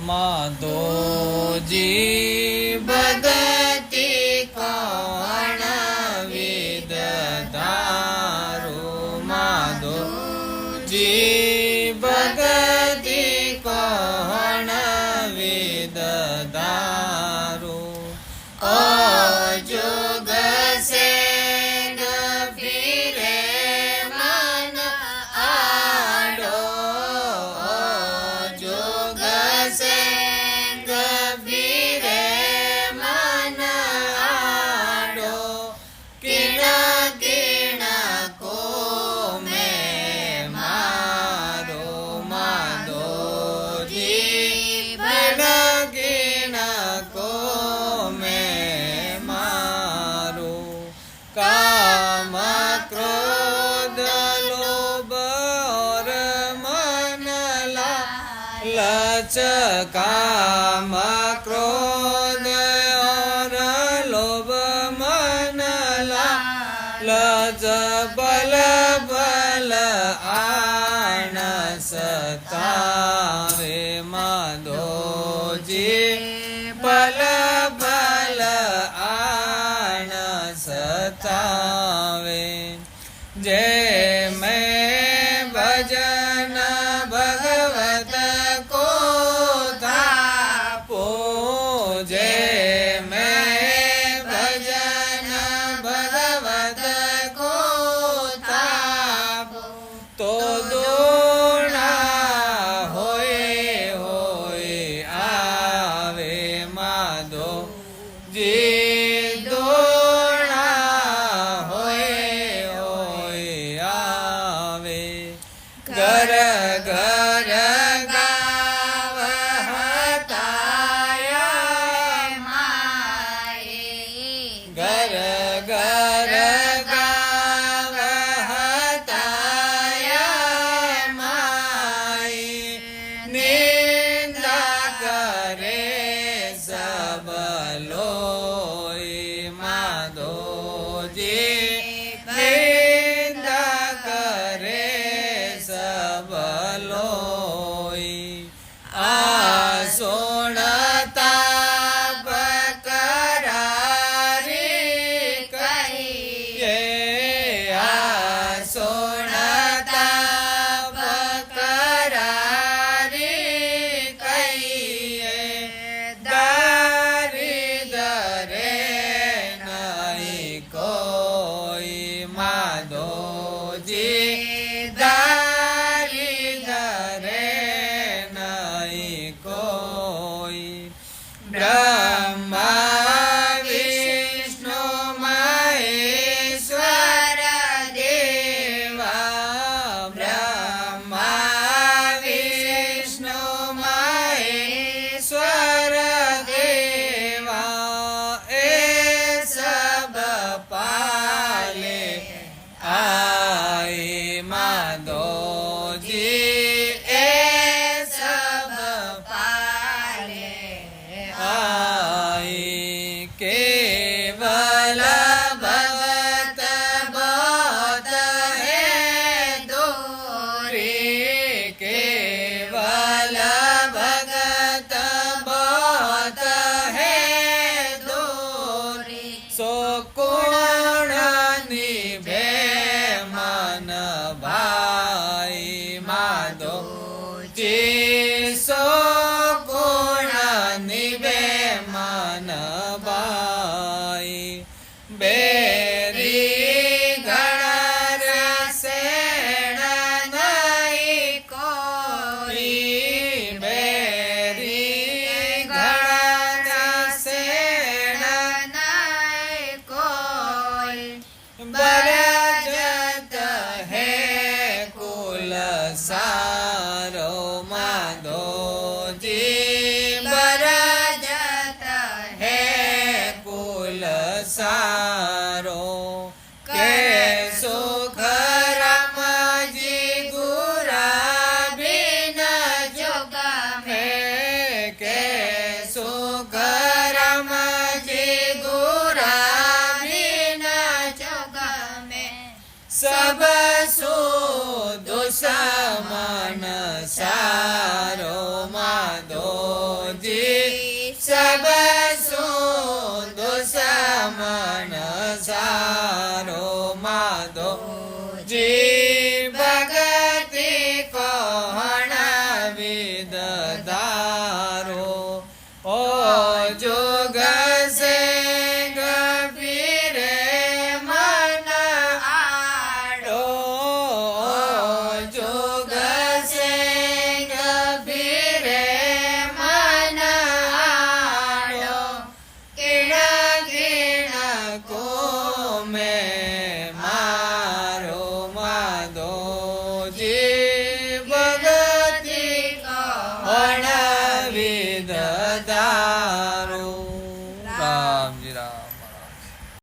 माधोजी भगति कोण विदधारो माधोजी भगति कोण विदधारो ओ जोग से काम क्रोध लोभ और मन लालच काम क्रोध और लोभ मन लालच बल बल आन सतावे माधोजी बल बल आन सतावे जय मैं भजन भगवत को थापो जय मैं भजन भगवत को थापो तो दोना होए आवे माधो जी घर घर गाव हताया माए घर घर गाव हताया माए निंदा करे सब लोई माधोजी निंदा करे सब लोई आसोणता बकरारी कहिए आसोणता बकरारी कहिए दारिदरे नहीं कोई माधोजी कोई